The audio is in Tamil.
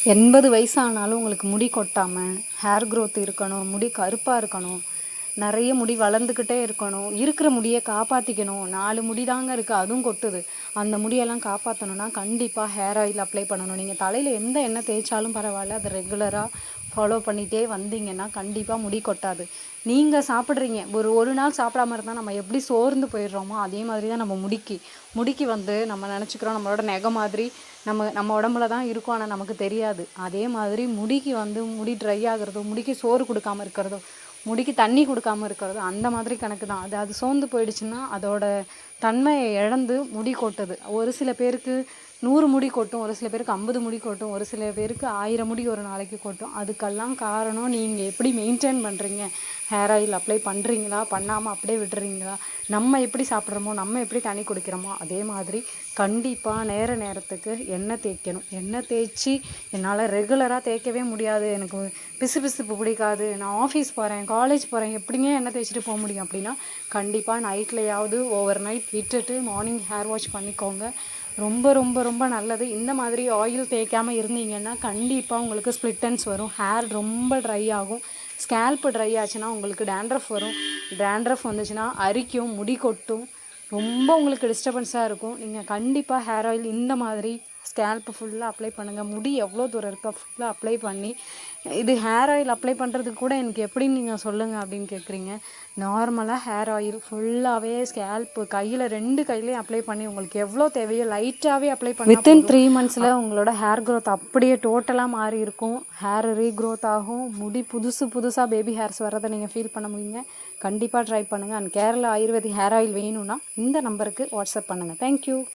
80 வயசானாலும் உங்களுக்கு முடி கொட்டாமல் ஹேர் க்ரோத் இருக்கணும், முடி கருப்பாக இருக்கணும், நிறைய முடி வளர்ந்துக்கிட்டே இருக்கணும், இருக்கிற முடியை காப்பாற்றிக்கணும். 4 முடி தாங்க இருக்குது, அதுவும் கொட்டுது. அந்த முடியெல்லாம் காப்பாற்றணுன்னா கண்டிப்பாக ஹேர் ஆயில் அப்ளை பண்ணணும். நீங்கள் தலையில் எந்த எண்ணெய் தேய்ச்சாலும் பரவாயில்ல, அதை ரெகுலராக ஃபாலோ பண்ணிகிட்டே வந்தீங்கன்னா கண்டிப்பாக முடி கொட்டாது. நீங்கள் சாப்பிட்றீங்க, ஒரு நாள் சாப்பிடாம இருந்தால் நம்ம எப்படி சோர்ந்து போயிடுறோமோ அதே மாதிரி தான் நம்ம முடிக்கு வந்து நம்ம நினச்சிக்கிறோம் நம்மளோட நெகை மாதிரி நம்ம உடம்புல தான் இருக்கும், ஆனால் நமக்கு தெரியாது. அதே மாதிரி முடிக்கு வந்து முடி ட்ரை ஆகிறதோ, முடிக்கு சோறு கொடுக்காமல் இருக்கிறதோ, முடிக்கு தண்ணி கொடுக்காமல் இருக்கிறதோ அந்த மாதிரி கணக்கு தான். அது சோர்ந்து போயிடுச்சுன்னா அதோட தன்மையை இழந்து முடி கொட்டுது. ஒரு சில பேருக்கு 100 முடி கொட்டும், ஒரு சில பேருக்கு 50 முடி கொட்டும், ஒரு சில பேருக்கு 1000 முடி ஒரு நாளைக்கு கொட்டும். அதுக்கெல்லாம் காரணம் நீங்கள் எப்படி மெயின்டைன் பண்ணுறீங்க, ஹேர் ஆயில் அப்ளை பண்ணுறீங்களா, பண்ணாமல் அப்படியே விடுறீங்களா, நம்ம எப்படி சாப்பிட்றோமோ, நம்ம எப்படி தண்ணி குடிக்கிறோமோ அதே மாதிரி கண்டிப்பாக நேரத்துக்கு எண்ணெய் தேய்க்கணும். எண்ணெய் தேய்ச்சி என்னால் ரெகுலராக தேய்க்கவே முடியாது, எனக்கு பிசுபிசுப்பு பிடிக்காது, நான் ஆஃபீஸ் போகிறேன், காலேஜ் போகிறேன், எப்படிங்க எண்ணெய் தேய்ச்சிட்டு போக முடியும் அப்படின்னா கண்டிப்பாக நைட்லையாவது ஓவர் நைட் விட்டுட்டு மார்னிங் ஹேர் வாஷ் பண்ணிக்கோங்க. ரொம்ப ரொம்ப ரொம்ப நல்லது. இந்த மாதிரி ஆயில் தேய்க்காமல் இருந்தீங்கன்னா கண்டிப்பாக உங்களுக்கு ஸ்ப்ளிட்டன்ஸ் வரும், ஹேர் ரொம்ப ட்ரை ஆகும். ஸ்கேல்ப்பு ட்ரை ஆச்சுன்னா உங்களுக்கு டேண்ட்ரஃப் வரும், டேண்ட்ரஃப் வந்துச்சுன்னா அரிக்கும், முடி கொட்டும், ரொம்ப உங்களுக்கு டிஸ்டர்பன்ஸாக இருக்கும். நீங்கள் கண்டிப்பாக ஹேர் ஆயில் இந்த மாதிரி ஸ்கேல்ப்பு ஃபுல்லாக அப்ளை பண்ணுங்கள். முடி எவ்வளோ தூரம் இருக்கோ ஃபுல்லாக அப்ளை பண்ணி, இது ஹேர் ஆயில் அப்ளை பண்ணுறதுக்கு கூட எனக்கு எப்படின்னு நீங்கள் சொல்லுங்கள் அப்படின்னு கேட்குறீங்க. நார்மலாக ஹேர் ஆயில் ஃபுல்லாகவே ஸ்கேல்ப்பு கையில் 2 கையிலையும் அப்ளை பண்ணி உங்களுக்கு எவ்வளோ தேவையோ லைட்டாகவே அப்ளை பண்ணி வித்தின் 3 monthஸில் உங்களோட ஹேர் க்ரோத் அப்படியே டோட்டலாக மாறி இருக்கும். ஹேர் ரீக்ரோத் ஆகும், முடி புதுசாக பேபி ஹேர்ஸ் வர்றதை நீங்கள் ஃபீல் பண்ண முடியுங்க. கண்டிப்பாக ட்ரை பண்ணுங்கள். And Kerala ayurvedic hair oil வேணும்னா இந்த நம்பருக்கு வாட்ஸ்அப் பண்ணுங்கள். தேங்க்யூ.